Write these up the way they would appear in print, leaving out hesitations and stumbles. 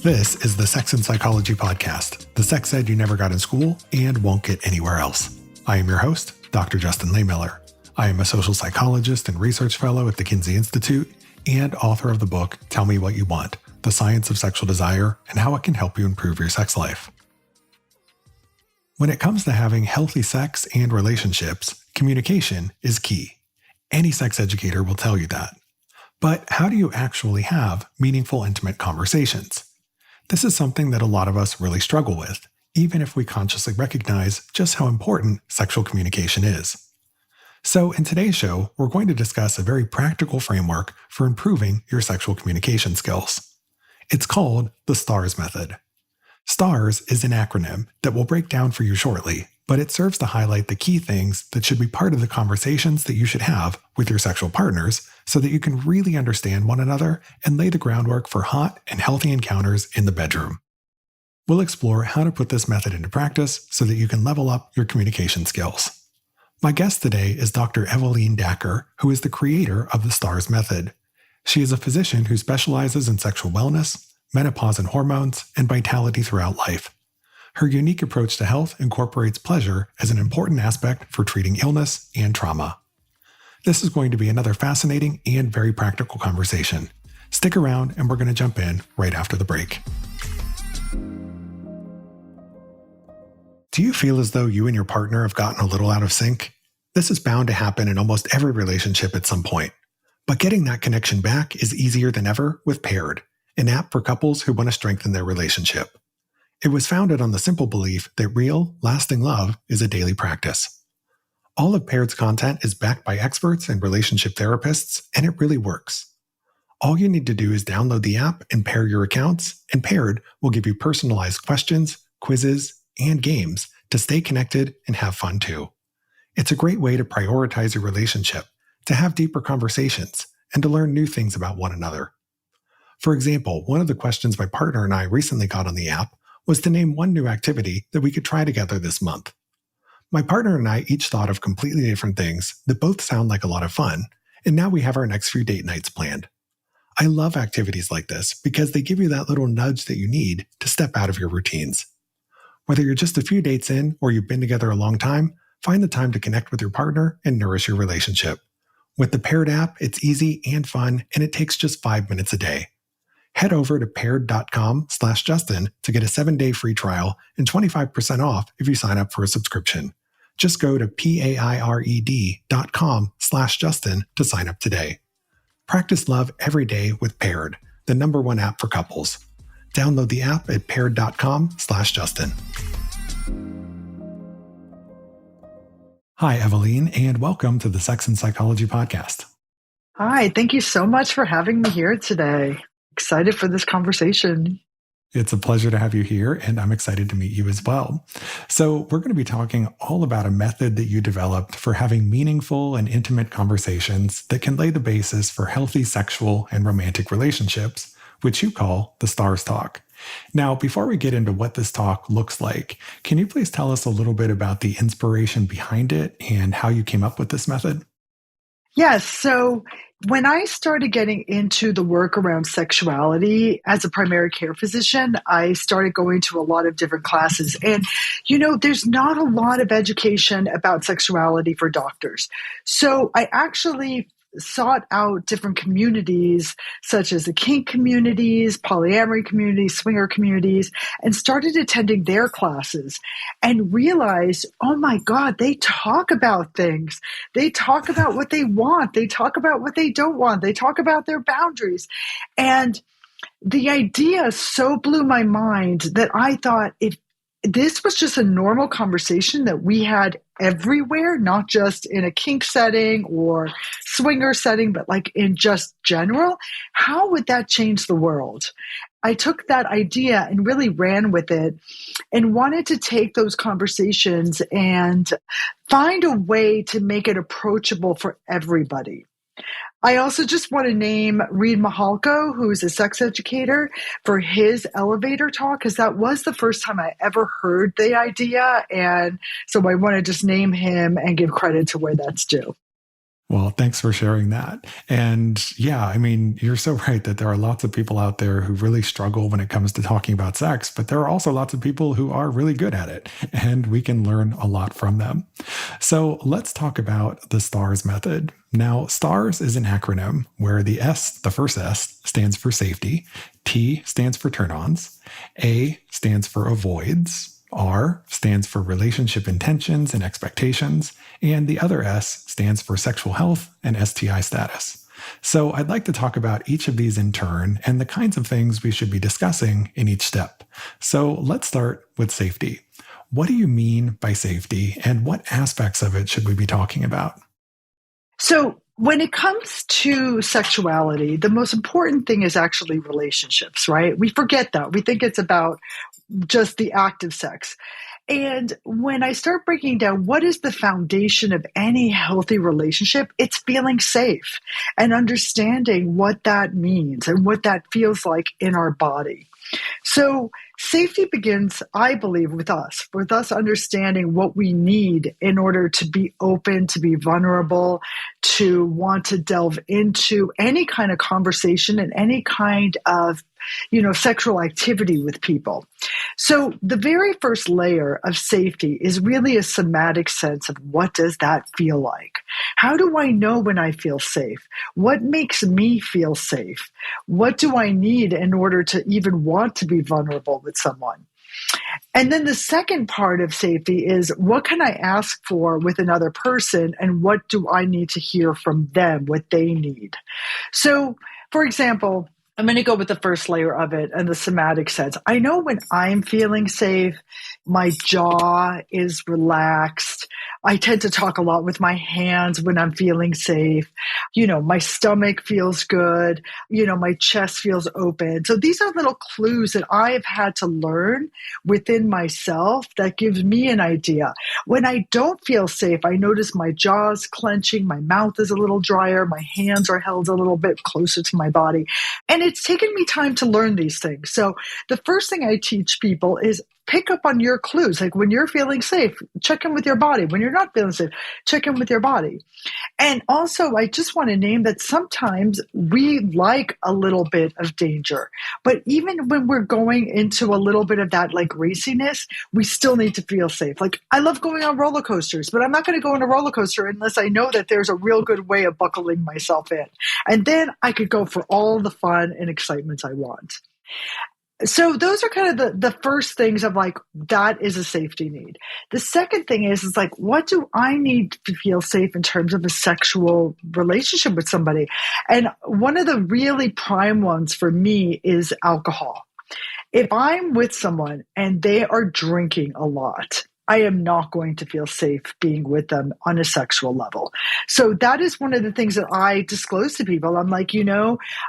This is the Sex and Psychology Podcast, the sex ed you never got in school and won't get anywhere else. I am your host, Dr. Justin Lehmiller. I am a social psychologist and research fellow at the Kinsey Institute and author of the book, Tell Me What You Want, The Science of Sexual Desire and How It Can Help You Improve Your Sex Life. When it comes to having healthy sex and relationships, communication is key. Any sex educator will tell you that. But how do you actually have meaningful, intimate conversations? This is something that a lot of us really struggle with, even if we consciously recognize just how important sexual communication is. So in today's show, we're going to discuss a very practical framework for improving your sexual communication skills. It's called the STIs method. STIs is an acronym that we'll break down for you shortly, but it serves to highlight the key things that should be part of the conversations that you should have with your sexual partners so that you can really understand one another and lay the groundwork for hot and healthy encounters in the bedroom. We'll explore how to put this method into practice so that you can level up your communication skills. My guest today is Dr. Eveline Dacker, who is the creator of the STIs method. She is a physician who specializes in sexual wellness, menopause and hormones, and vitality throughout life. Her unique approach to health incorporates pleasure as an important aspect for treating illness and trauma. This is going to be another fascinating and very practical conversation. Stick around and we're going to jump in right after the break. Do you feel as though you and your partner have gotten a little out of sync? This is bound to happen in almost every relationship at some point. But getting that connection back is easier than ever with Paired, an app for couples who want to strengthen their relationship. It was founded on the simple belief that real, lasting love is a daily practice. All of Paired's content is backed by experts and relationship therapists, and it really works. All you need to do is download the app and pair your accounts, and Paired will give you personalized questions, quizzes, and games to stay connected and have fun too. It's a great way to prioritize your relationship, to have deeper conversations, and to learn new things about one another. For example, one of the questions my partner and I recently got on the app was to name one new activity that we could try together this month. My partner and I each thought of completely different things that both sound like a lot of fun, and now we have our next few date nights planned. I love activities like this because they give you that little nudge that you need to step out of your routines. Whether you're just a few dates in or you've been together a long time, find the time to connect with your partner and nourish your relationship. With the Paired app, it's easy and fun, and it takes just 5 minutes a day. Head over to paired.com/Justin to get a 7-day free trial and 25% off if you sign up for a subscription. Just go to paired.com/Justin to sign up today. Practice love every day with Paired, the #1 app for couples. Download the app at paired.com/Justin. Hi, Eveline, and welcome to the Sex and Psychology Podcast. Hi, thank you so much for having me here today. Excited for this conversation. It's a pleasure to have you here, and I'm excited to meet you as well. So we're going to be talking all about a method that you developed for having meaningful and intimate conversations that can lay the basis for healthy sexual and romantic relationships, which you call the STIs talk. Now, before we get into what this talk looks like, can you please tell us a little bit about the inspiration behind it and how you came up with this method? Yes, so when I started getting into the work around sexuality as a primary care physician, I started going to a lot of different classes. And, there's not a lot of education about sexuality for doctors. So I actually sought out different communities, such as the kink communities, polyamory communities, swinger communities, and started attending their classes and realized, oh my God, they talk about things. They talk about what they want. They talk about what they don't want. They talk about their boundaries. And the idea so blew my mind that I thought, if this was just a normal conversation that we had everywhere, not just in a kink setting or swinger setting, but like in just general, how would that change the world? I took that idea and really ran with it and wanted to take those conversations and find a way to make it approachable for everybody. I also just want to name Reed Mahalko, who's a sex educator, for his elevator talk, because that was the first time I ever heard the idea. And so I want to just name him and give credit to where that's due. Well, thanks for sharing that. And yeah, I mean, you're so right that there are lots of people out there who really struggle when it comes to talking about sex, but there are also lots of people who are really good at it, and we can learn a lot from them. So let's talk about the STARS method. Now, STARS is an acronym where the S, the first S, stands for safety, T stands for turn-ons, A stands for avoids, R stands for relationship intentions and expectations, and the other S stands for sexual health and STI status. So I'd like to talk about each of these in turn and the kinds of things we should be discussing in each step. So let's start with safety. What do you mean by safety, and what aspects of it should we be talking about? So when it comes to sexuality, the most important thing is actually relationships, right? We forget that. We think it's about just the act of sex. And when I start breaking down what is the foundation of any healthy relationship, it's feeling safe and understanding what that means and what that feels like in our body. So safety begins, I believe, with us understanding what we need in order to be open, to be vulnerable, to want to delve into any kind of conversation and any kind of sexual activity with people. So the very first layer of safety is really a somatic sense of what does that feel like? How do I know when I feel safe? What makes me feel safe? What do I need in order to even want to be vulnerable with someone? And then the second part of safety is what can I ask for with another person, and what do I need to hear from them, what they need? So, for example, I'm going to go with the first layer of it and the somatic sense. I know when I'm feeling safe, my jaw is relaxed. I tend to talk a lot with my hands when I'm feeling safe. My stomach feels good. My chest feels open. So these are little clues that I have had to learn within myself that gives me an idea. When I don't feel safe, I notice my jaw's clenching, my mouth is a little drier, my hands are held a little bit closer to my body. And it's taken me time to learn these things. So the first thing I teach people is pick up on your clues. Like when you're feeling safe, check in with your body. When you're not feeling safe, check in with your body. And also, I just want to name that sometimes we like a little bit of danger. But even when we're going into a little bit of that like raciness, we still need to feel safe. Like I love going on roller coasters, but I'm not going to go on a roller coaster unless I know that there's a real good way of buckling myself in. And then I could go for all the fun and excitement I want. So those are kind of the first things of like, that is a safety need. The second thing is like, what do I need to feel safe in terms of a sexual relationship with somebody? And one of the really prime ones for me is alcohol. If I'm with someone and they are drinking a lot, I am not going to feel safe being with them on a sexual level. So that is one of the things that I disclose to people. I'm like,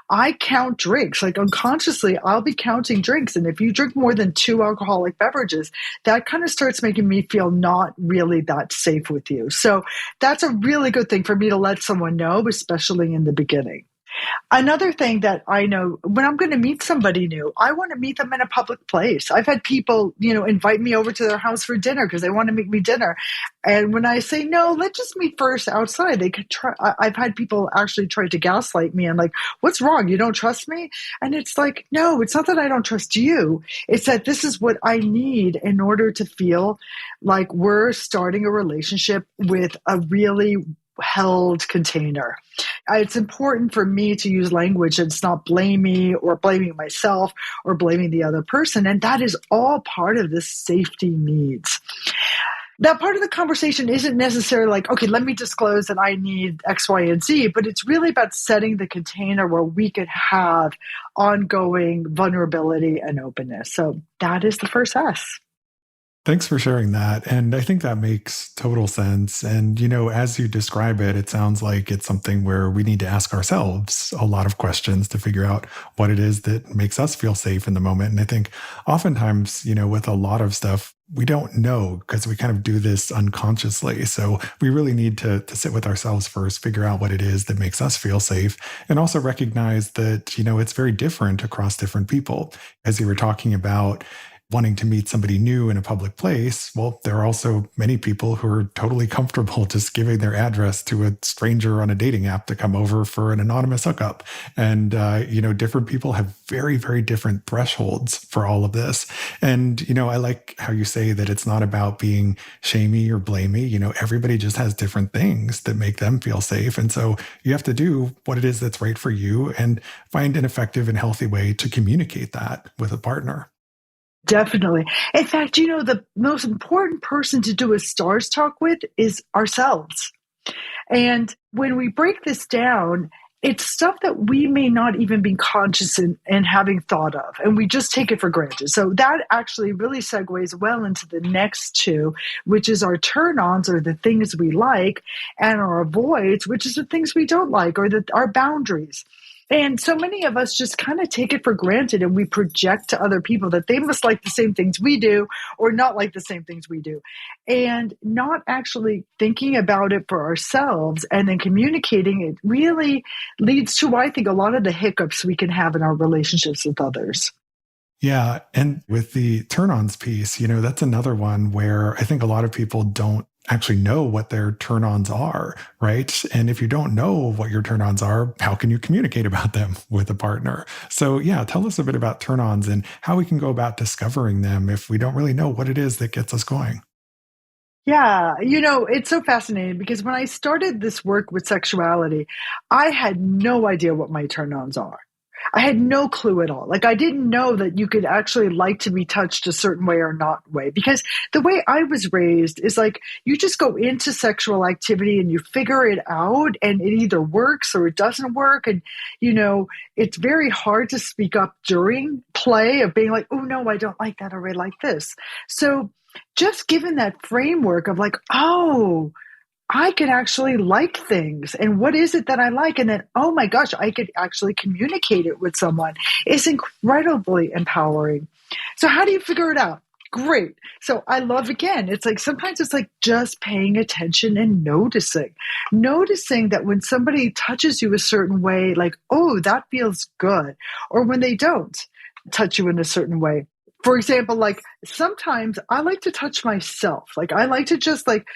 I count drinks. Like unconsciously, I'll be counting drinks. And if you drink more than 2 alcoholic beverages, that kind of starts making me feel not really that safe with you. So that's a really good thing for me to let someone know, especially in the beginning. Another thing that I know when I'm going to meet somebody new, I want to meet them in a public place. I've had people, invite me over to their house for dinner because they want to make me dinner. And when I say, no, let's just meet first outside, they could try. I've had people actually try to gaslight me and like, what's wrong? You don't trust me? And it's like, no, it's not that I don't trust you. It's that this is what I need in order to feel like we're starting a relationship with a really held container. It's important for me to use language that's not blaming or blaming myself or blaming the other person. And that is all part of this safety needs. That part of the conversation isn't necessarily like, okay, let me disclose that I need X, Y, and Z, but it's really about setting the container where we could have ongoing vulnerability and openness. So that is the first S. Thanks for sharing that. And I think that makes total sense. And, as you describe it, it sounds like it's something where we need to ask ourselves a lot of questions to figure out what it is that makes us feel safe in the moment. And I think oftentimes, with a lot of stuff, we don't know because we kind of do this unconsciously. So we really need to sit with ourselves first, figure out what it is that makes us feel safe, and also recognize that, it's very different across different people. As you were talking about, wanting to meet somebody new in a public place, well, there are also many people who are totally comfortable just giving their address to a stranger on a dating app to come over for an anonymous hookup. And, different people have very, very different thresholds for all of this. And, I like how you say that it's not about being shamey or blamey. Everybody just has different things that make them feel safe. And so you have to do what it is that's right for you and find an effective and healthy way to communicate that with a partner. Definitely. In fact, the most important person to do a STARS talk with is ourselves. And when we break this down, it's stuff that we may not even be conscious in having thought of, and we just take it for granted. So that actually really segues well into the next two, which is our turn-ons, or the things we like, and our avoids, which is the things we don't like, or our boundaries. And so many of us just kind of take it for granted, and we project to other people that they must like the same things we do or not like the same things we do, and not actually thinking about it for ourselves and then communicating it really leads to, I think, a lot of the hiccups we can have in our relationships with others. Yeah. And with the turn-ons piece, that's another one where I think a lot of people don't actually know what their turn-ons are, right? And if you don't know what your turn-ons are, how can you communicate about them with a partner? So yeah, tell us a bit about turn-ons and how we can go about discovering them if we don't really know what it is that gets us going. Yeah, it's so fascinating because when I started this work with sexuality, I had no idea what my turn-ons are. I had no clue at all. Like, I didn't know that you could actually like to be touched a certain way or not way, because the way I was raised is like, you just go into sexual activity and you figure it out, and it either works or it doesn't work. And, it's very hard to speak up during play of being like, oh no, I don't like that, or I like this. So just given that framework of like, oh, I could actually like things. And what is it that I like? And then, oh my gosh, I could actually communicate it with someone. It's incredibly empowering. So how do you figure it out? Great. So I love, again, it's like sometimes it's like just paying attention and noticing that when somebody touches you a certain way, like, oh, that feels good. Or when they don't touch you in a certain way. For example, like sometimes I like to touch myself. Like I like to just like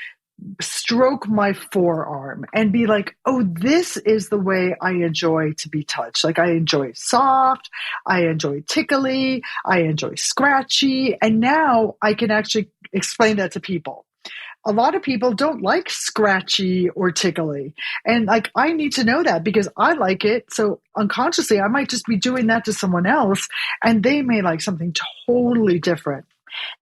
stroke my forearm and be like, oh, this is the way I enjoy to be touched. Like I enjoy soft, I enjoy tickly, I enjoy scratchy. And now I can actually explain that to people. A lot of people don't like scratchy or tickly. And like, I need to know that because I like it. So unconsciously, I might just be doing that to someone else and they may like something totally different.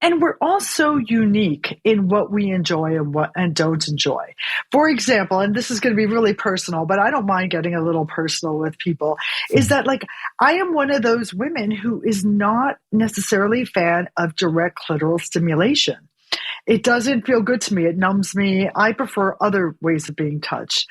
And we're all so unique in what we enjoy and don't enjoy. For example, and this is going to be really personal, but I don't mind getting a little personal with people, is that like I am one of those women who is not necessarily a fan of direct clitoral stimulation. It doesn't feel good to me. It numbs me. I prefer other ways of being touched.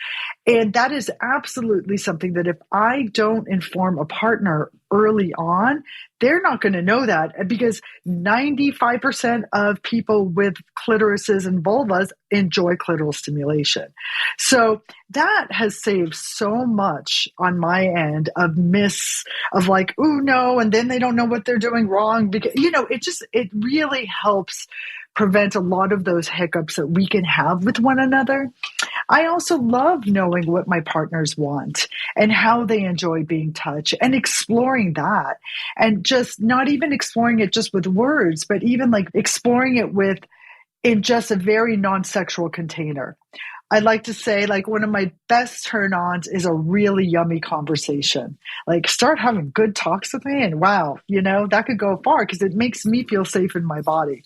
And that is absolutely something that if I don't inform a partner early on, they're not going to know that, because 95% of people with clitorises and vulvas enjoy clitoral stimulation. So that has saved so much on my end of of like, oh no, and then they don't know what they're doing wrong, because it really helps prevent a lot of those hiccups that we can have with one another. I also love knowing what my partners want and how they enjoy being touched and exploring that, and just not even exploring it just with words, but even like exploring it in just a very non-sexual container. I like to say, like, one of my best turn-ons is a really yummy conversation. Like, start having good talks with me, and wow, that could go far because it makes me feel safe in my body.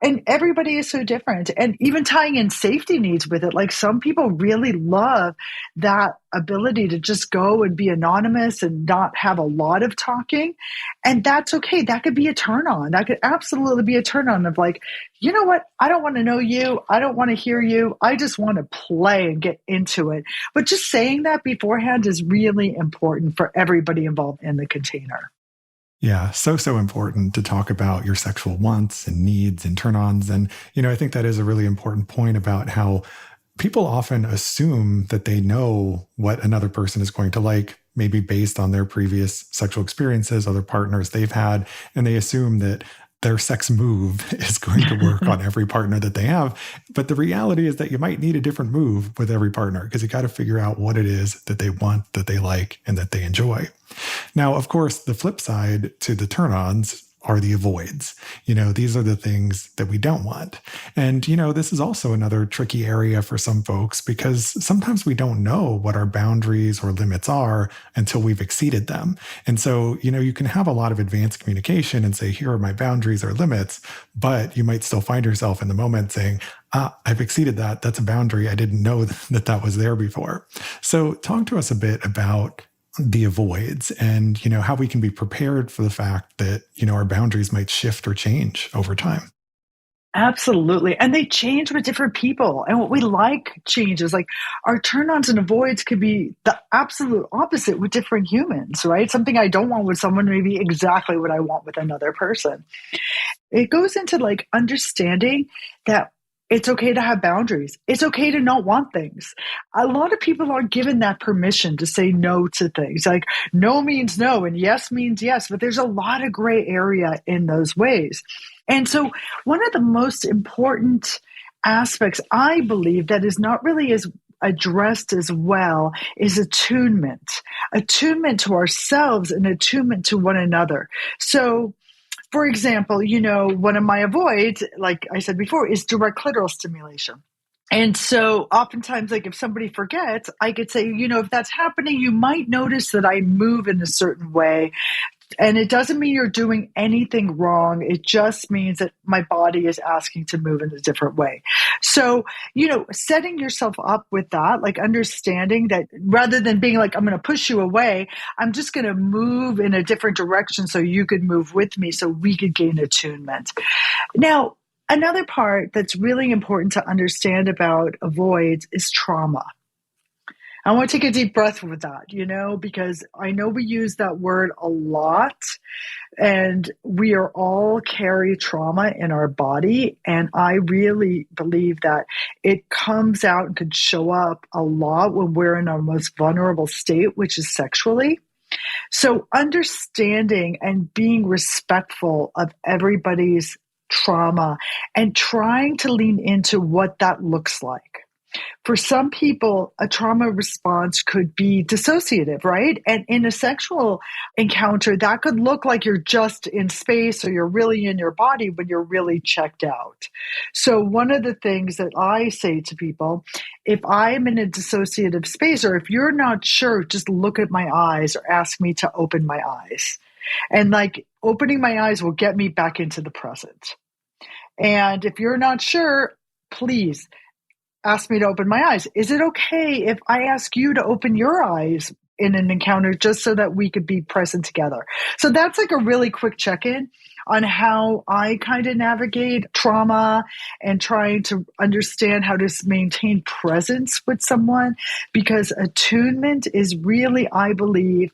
And everybody is so different. And even tying in safety needs with it, like some people really love that ability to just go and be anonymous and not have a lot of talking. And that's okay. That could be a turn on. That could absolutely be a turn on of like, you know what? I don't want to know you. I don't want to hear you. I just want to play and get into it. But just saying that beforehand is really important for everybody involved in the container. Yeah, so important to talk about your sexual wants and needs and turn-ons. And, I think that is a really important point about how people often assume that they know what another person is going to like, maybe based on their previous sexual experiences, other partners they've had, and they assume that their sex move is going to work on every partner that they have. But the reality is that you might need a different move with every partner because you got to figure out what it is that they want, that they like, and that they enjoy. Now, of course, the flip side to the turn-ons are the avoids. These are the things that we don't want. And, this is also another tricky area for some folks because sometimes we don't know what our boundaries or limits are until we've exceeded them. And so, you can have a lot of advanced communication and say, here are my boundaries or limits, but you might still find yourself in the moment saying, I've exceeded that. That's a boundary. I didn't know that was there before. So talk to us a bit about the avoids and, how we can be prepared for the fact that, our boundaries might shift or change over time. Absolutely. And they change with different people. And what we like changes. Like our turn-ons and avoids could be the absolute opposite with different humans, right? Something I don't want with someone may be exactly what I want with another person. It goes into like understanding that it's okay to have boundaries. It's okay to not want things. A lot of people aren't given that permission to say no to things. Like no means no and yes means yes, but there's a lot of gray area in those ways. And so one of the most important aspects, I believe, that is not really as addressed as well is attunement to ourselves and attunement to one another. So for example, one of my avoids, like I said before, is direct clitoral stimulation. And so oftentimes, like if somebody forgets, I could say, if that's happening, you might notice that I move in a certain way. And it doesn't mean you're doing anything wrong. It just means that my body is asking to move in a different way. So, setting yourself up with that, like understanding that rather than being like, I'm going to push you away, I'm just going to move in a different direction so you could move with me so we could gain attunement. Now, another part that's really important to understand about avoids is trauma. I want to take a deep breath with that, because I know we use that word a lot and we are all carry trauma in our body. And I really believe that it comes out and could show up a lot when we're in our most vulnerable state, which is sexually. So understanding and being respectful of everybody's trauma and trying to lean into what that looks like. For some people, a trauma response could be dissociative, right? And in a sexual encounter, that could look like you're just in space or you're really in your body when you're really checked out. So one of the things that I say to people, if I'm in a dissociative space or if you're not sure, just look at my eyes or ask me to open my eyes. And like opening my eyes will get me back into the present. And if you're not sure, please ask me to open my eyes. Is it okay if I ask you to open your eyes in an encounter just so that we could be present together? So that's like a really quick check-in on how I kind of navigate trauma and trying to understand how to maintain presence with someone, because attunement is really, I believe,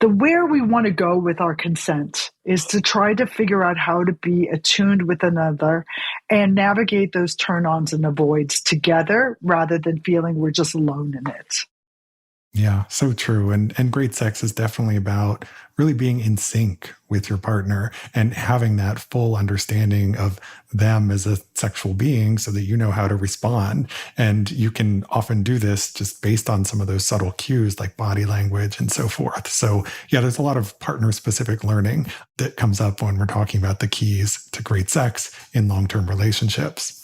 where we want to go with our consent is to try to figure out how to be attuned with another and navigate those turn-ons and avoids together rather than feeling we're just alone in it. Yeah, so true. And great sex is definitely about really being in sync with your partner and having that full understanding of them as a sexual being so that you know how to respond. And you can often do this just based on some of those subtle cues like body language and so forth. So yeah, there's a lot of partner specific learning that comes up when we're talking about the keys to great sex in long-term relationships.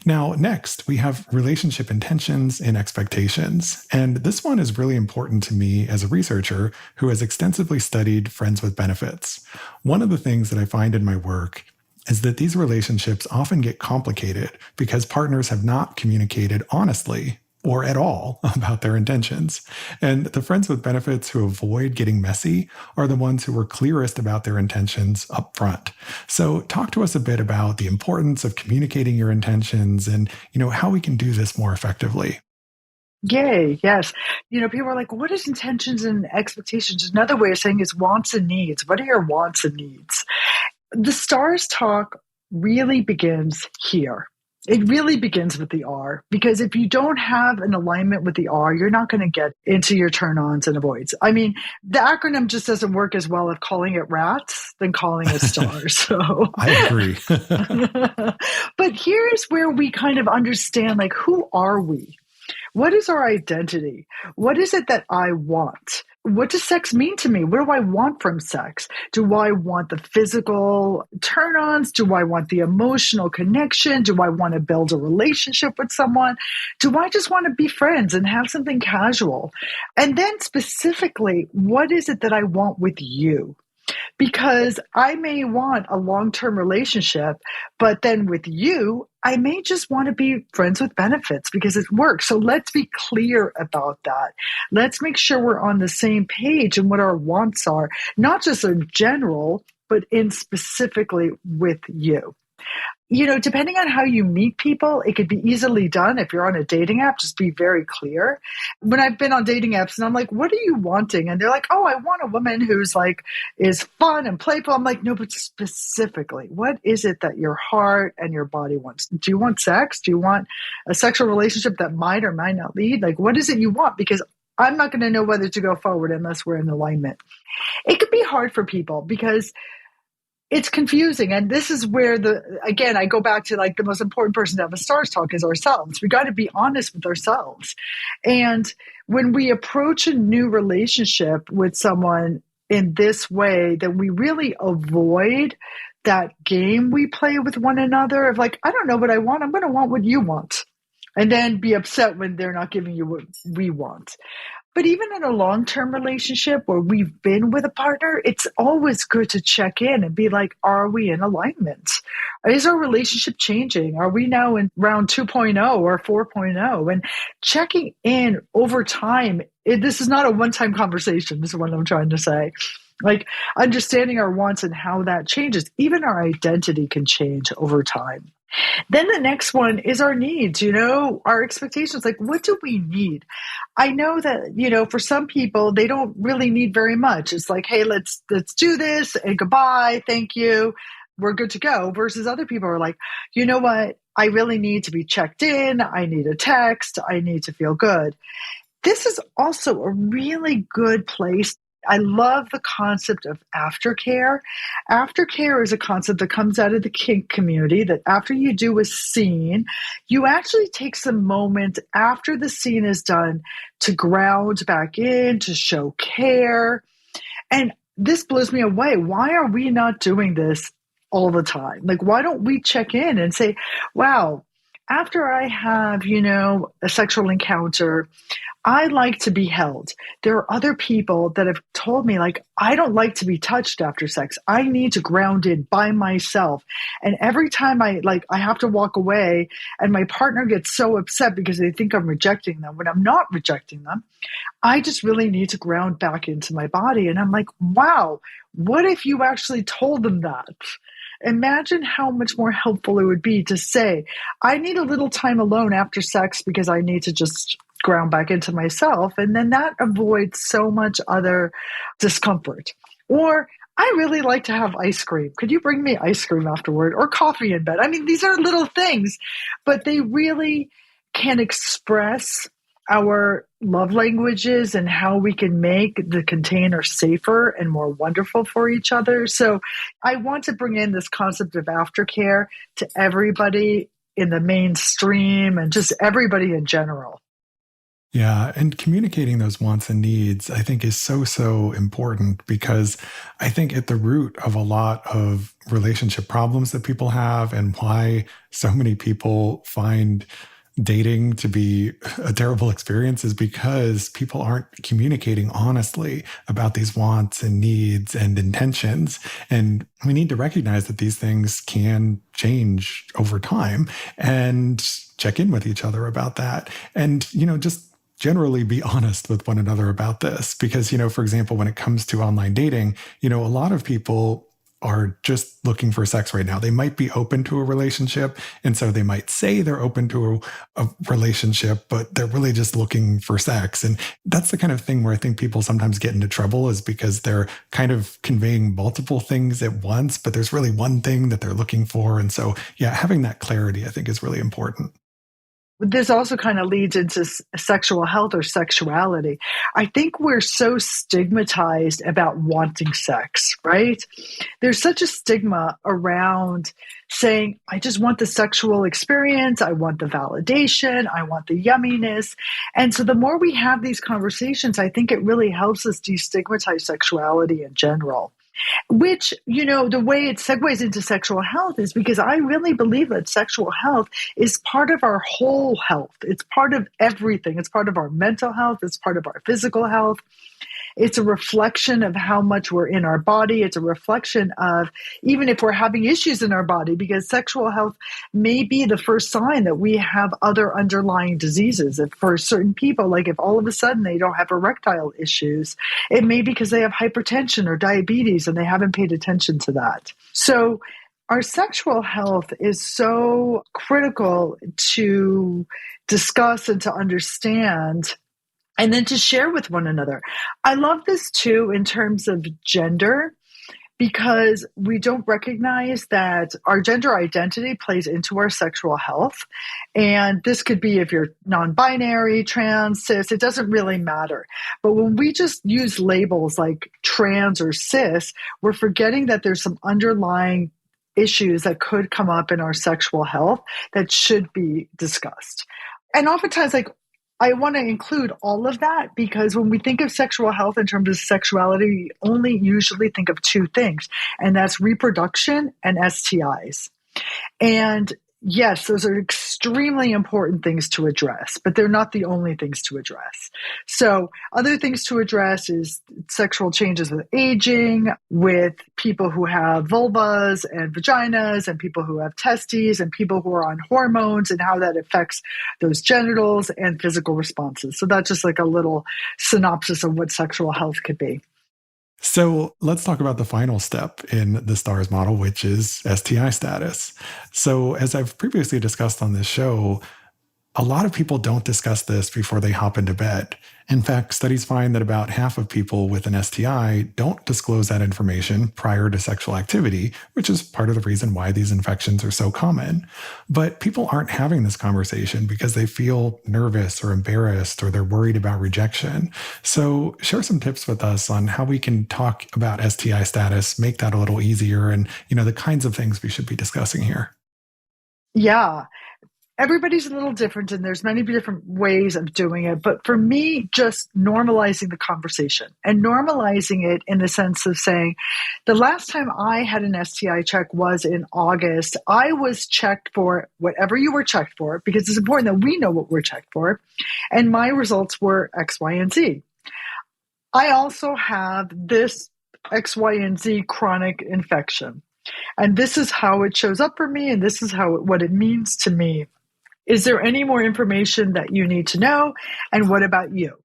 Now, next, we have relationship intentions and expectations. And this one is really important to me as a researcher who has extensively studied friends with benefits. One of the things that I find in my work is that these relationships often get complicated because partners have not communicated honestly or at all about their intentions. And the friends with benefits who avoid getting messy are the ones who are clearest about their intentions up front. So talk to us a bit about the importance of communicating your intentions and, how we can do this more effectively. Yay, yes. People are like, what is intentions and expectations? Another way of saying is wants and needs. What are your wants and needs? The STARS talk really begins here. It really begins with the R, because if you don't have an alignment with the R, you're not going to get into your turn-ons and avoids. I mean, the acronym just doesn't work as well if calling it rats than calling it stars. So, I agree. but here's where we kind of understand, like, who are we? What is our identity? What is it that I want? What does sex mean to me? What do I want from sex? Do I want the physical turn ons? Do I want the emotional connection? Do I want to build a relationship with someone? Do I just want to be friends and have something casual? And then specifically, what is it that I want with you? Because I may want a long-term relationship, but then with you, I may just want to be friends with benefits because it works. So let's be clear about that. Let's make sure we're on the same page and what our wants are, not just in general, but in specifically with you. You know, depending on how you meet people, it could be easily done. If you're on a dating app, just be very clear. When I've been on dating apps and I'm like, what are you wanting? And they're like, oh, I want a woman who's like, is fun and playful. I'm like, no, but specifically, what is it that your heart and your body wants? Do you want sex? Do you want a sexual relationship that might or might not lead? Like, what is it you want? Because I'm not going to know whether to go forward unless we're in alignment. It could be hard for people because it's confusing. And this is where again, I go back to like the most important person to have a stars talk is ourselves. We got to be honest with ourselves. And when we approach a new relationship with someone in this way, then we really avoid that game we play with one another of like, I don't know what I want. I'm going to want what you want. And then be upset when they're not giving you what we want. But even in a long-term relationship where we've been with a partner, it's always good to check in and be like, are we in alignment? Is our relationship changing? Are we now in round 2.0 or 4.0? And checking in over time, this is not a one-time conversation, this is what I'm trying to say. Like understanding our wants and how that changes. Even our identity can change over time. Then the next one is our needs, you know, our expectations. Like, what do we need? I know that, you know, for some people, they don't really need very much. It's like, hey, let's do this and goodbye. Thank you. We're good to go. Versus other people are like, you know what? I really need to be checked in. I need a text. I need to feel good. This is also a really good place. I love the concept of aftercare. Aftercare is a concept that comes out of the kink community that after you do a scene, you actually take some moment after the scene is done to ground back in, to show care. And this blows me away. Why are we not doing this all the time? Like, why don't we check in and say, wow, after I have, you know, a sexual encounter, I like to be held. There are other people that have told me, like, I don't like to be touched after sex. I need to ground in by myself. And every time I have to walk away and my partner gets so upset because they think I'm rejecting them when I'm not rejecting them, I just really need to ground back into my body. And I'm like, wow, what if you actually told them that? Imagine how much more helpful it would be to say, I need a little time alone after sex because I need to just ground back into myself. And then that avoids so much other discomfort. Or I really like to have ice cream. Could you bring me ice cream afterward or coffee in bed? I mean, these are little things, but they really can express our love languages and how we can make the container safer and more wonderful for each other. So I want to bring in this concept of aftercare to everybody in the mainstream and just everybody in general. Yeah. And communicating those wants and needs, I think, is so, so important because I think at the root of a lot of relationship problems that people have and why so many people find dating to be a terrible experience is because people aren't communicating honestly about these wants and needs and intentions. And we need to recognize that these things can change over time and check in with each other about that. And, you know, just generally be honest with one another about this because, you know, for example, when it comes to online dating, you know, a lot of people are just looking for sex right now. They might be open to a relationship. And so they might say they're open to a relationship, but they're really just looking for sex. And that's the kind of thing where I think people sometimes get into trouble, is because they're kind of conveying multiple things at once, but there's really one thing that they're looking for. And so, yeah, having that clarity, I think, is really important. This also kind of leads into sexual health or sexuality. I think we're so stigmatized about wanting sex, right? There's such a stigma around saying, I just want the sexual experience. I want the validation. I want the yumminess. And so the more we have these conversations, I think it really helps us destigmatize sexuality in general. Which, the way it segues into sexual health is because I really believe that sexual health is part of our whole health. It's part of everything. It's part of our mental health. It's part of our physical health. It's a reflection of how much we're in our body. It's a reflection of even if we're having issues in our body, because sexual health may be the first sign that we have other underlying diseases. If for certain people, like if all of a sudden they don't have erectile issues, it may be because they have hypertension or diabetes and they haven't paid attention to that. So our sexual health is so critical to discuss and to understand, and then to share with one another. I love this too in terms of gender, because we don't recognize that our gender identity plays into our sexual health. And this could be if you're non-binary, trans, cis, it doesn't really matter. But when we just use labels like trans or cis, we're forgetting that there's some underlying issues that could come up in our sexual health that should be discussed. And oftentimes, I want to include all of that, because when we think of sexual health in terms of sexuality, we only usually think of two things, and that's reproduction and STIs. And yes, those are extremely important things to address, but they're not the only things to address. So other things to address is sexual changes with aging, with people who have vulvas and vaginas, and people who have testes, and people who are on hormones, and how that affects those genitals and physical responses. So that's just like a little synopsis of what sexual health could be. So let's talk about the final step in the STARS model, which is STI status. So as I've previously discussed on this show, a lot of people don't discuss this before they hop into bed. In fact, studies find that about half of people with an STI don't disclose that information prior to sexual activity, which is part of the reason why these infections are so common. But people aren't having this conversation because they feel nervous or embarrassed, or they're worried about rejection. So share some tips with us on how we can talk about STI status, make that a little easier, and the kinds of things we should be discussing here. Yeah. Everybody's a little different, and there's many different ways of doing it. But for me, just normalizing the conversation and normalizing it in the sense of saying, the last time I had an STI check was in August. I was checked for whatever you were checked for, because it's important that we know what we're checked for. And my results were X, Y, and Z. I also have this X, Y, and Z chronic infection. And this is how it shows up for me, and this is what it means to me. Is there any more information that you need to know? And what about you?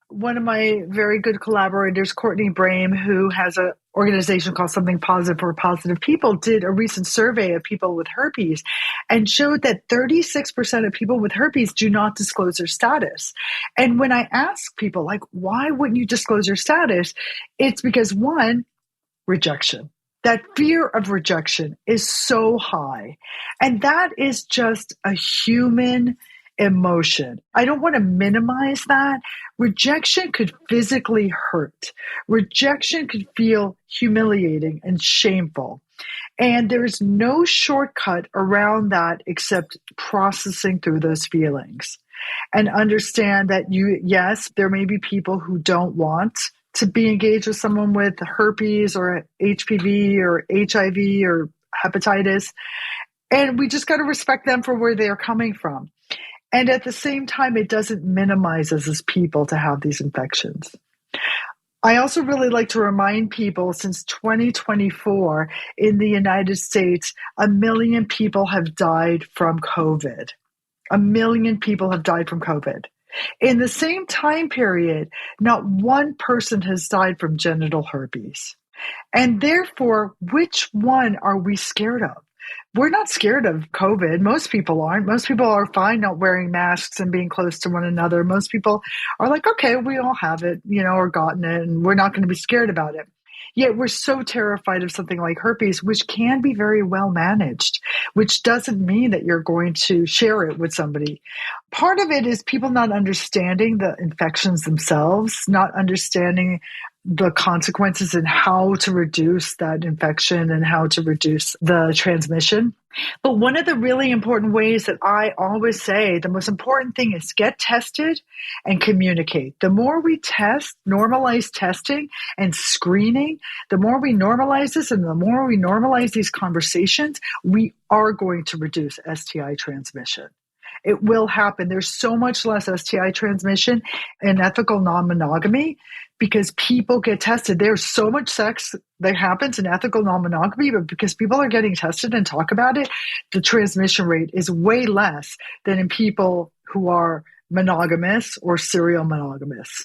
One of my very good collaborators, Courtney Brame, who has an organization called Something Positive for Positive People, did a recent survey of people with herpes and showed that 36% of people with herpes do not disclose their status. And when I ask people, why wouldn't you disclose your status? It's because, one, rejection. That fear of rejection is so high. And that is just a human emotion. I don't want to minimize that. Rejection could physically hurt. Rejection could feel humiliating and shameful. And there's no shortcut around that except processing through those feelings and understand that yes, there may be people who don't want to be engaged with someone with herpes or HPV or HIV or hepatitis. And we just got to respect them for where they're coming from. And at the same time, it doesn't minimize us as people to have these infections. I also really like to remind people, since 2024 in the United States, 1 million people have died from COVID. 1 million people have died from COVID. In the same time period, not one person has died from genital herpes. And therefore, which one are we scared of? We're not scared of COVID. Most people aren't. Most people are fine not wearing masks and being close to one another. Most people are like, okay, we all have it, or gotten it, and we're not going to be scared about it. Yet we're so terrified of something like herpes, which can be very well managed, which doesn't mean that you're going to share it with somebody. Part of it is people not understanding the infections themselves, not understanding the consequences and how to reduce that infection and how to reduce the transmission. But one of the really important ways that I always say, the most important thing is get tested and communicate. The more we test, normalize testing and screening, the more we normalize this and the more we normalize these conversations, we are going to reduce STI transmission. It will happen. There's so much less STI transmission in ethical non-monogamy because people get tested. There's so much sex that happens in ethical non-monogamy, but because people are getting tested and talk about it, the transmission rate is way less than in people who are monogamous or serial monogamous.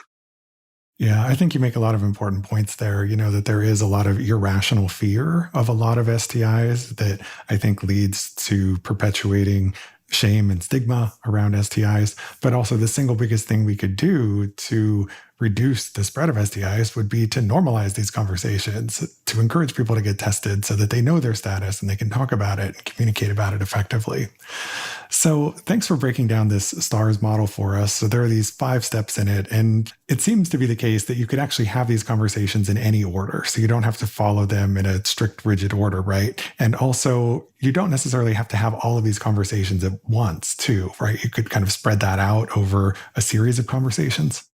Yeah, I think you make a lot of important points there, that there is a lot of irrational fear of a lot of STIs that I think leads to perpetuating shame and stigma around STIs. But also the single biggest thing we could do to reduce the spread of STIs would be to normalize these conversations, to encourage people to get tested so that they know their status and they can talk about it and communicate about it effectively. So thanks for breaking down this STARS model for us. So there are these 5 steps in it, and it seems to be the case that you could actually have these conversations in any order. So you don't have to follow them in a strict, rigid order, right? And also, you don't necessarily have to have all of these conversations at once too, right? You could kind of spread that out over a series of conversations.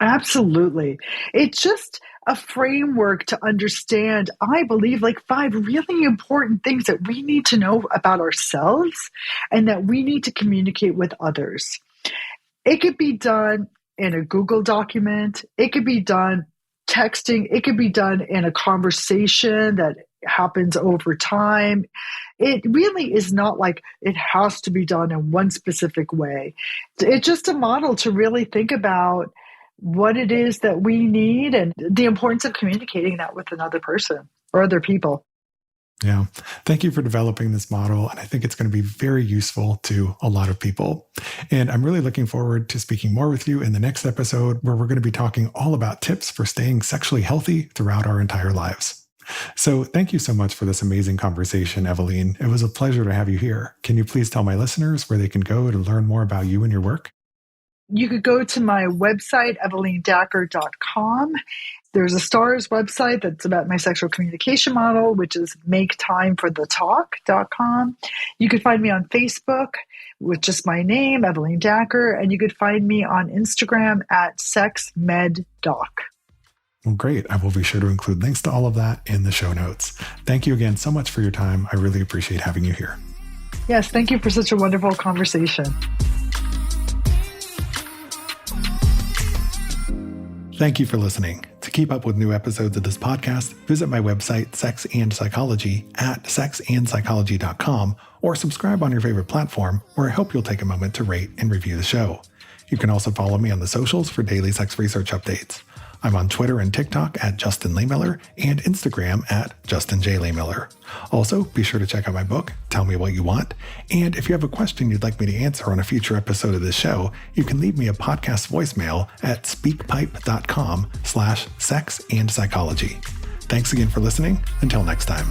Absolutely. It's just a framework to understand, I believe, like 5 really important things that we need to know about ourselves and that we need to communicate with others. It could be done in a Google document. It could be done texting. It could be done in a conversation that happens over time. It really is not like it has to be done in one specific way. It's just a model to really think about what it is that we need and the importance of communicating that with another person or other people. Yeah. Thank you for developing this model. And I think it's going to be very useful to a lot of people. And I'm really looking forward to speaking more with you in the next episode, where we're going to be talking all about tips for staying sexually healthy throughout our entire lives. So thank you so much for this amazing conversation, Eveline. It was a pleasure to have you here. Can you please tell my listeners where they can go to learn more about you and your work? You could go to my website, EvelineDacker.com. There's a STARS website that's about my sexual communication model, which is MakeTimeForTheTalk.com. You could find me on Facebook with just my name, Eveline Dacker, and you could find me on Instagram at SexMedDoc. Well, great. I will be sure to include links to all of that in the show notes. Thank you again so much for your time. I really appreciate having you here. Yes, thank you for such a wonderful conversation. Thank you for listening. To keep up with new episodes of this podcast, visit my website, Sex and Psychology, at sexandpsychology.com, or subscribe on your favorite platform, where I hope you'll take a moment to rate and review the show. You can also follow me on the socials for daily sex research updates. I'm on Twitter and TikTok at Justin Lehmiller and Instagram at Justin J. Lehmiller. Also, be sure to check out my book, Tell Me What You Want. And if you have a question you'd like me to answer on a future episode of this show, you can leave me a podcast voicemail at speakpipe.com/sexandpsychology. Thanks again for listening. Until next time.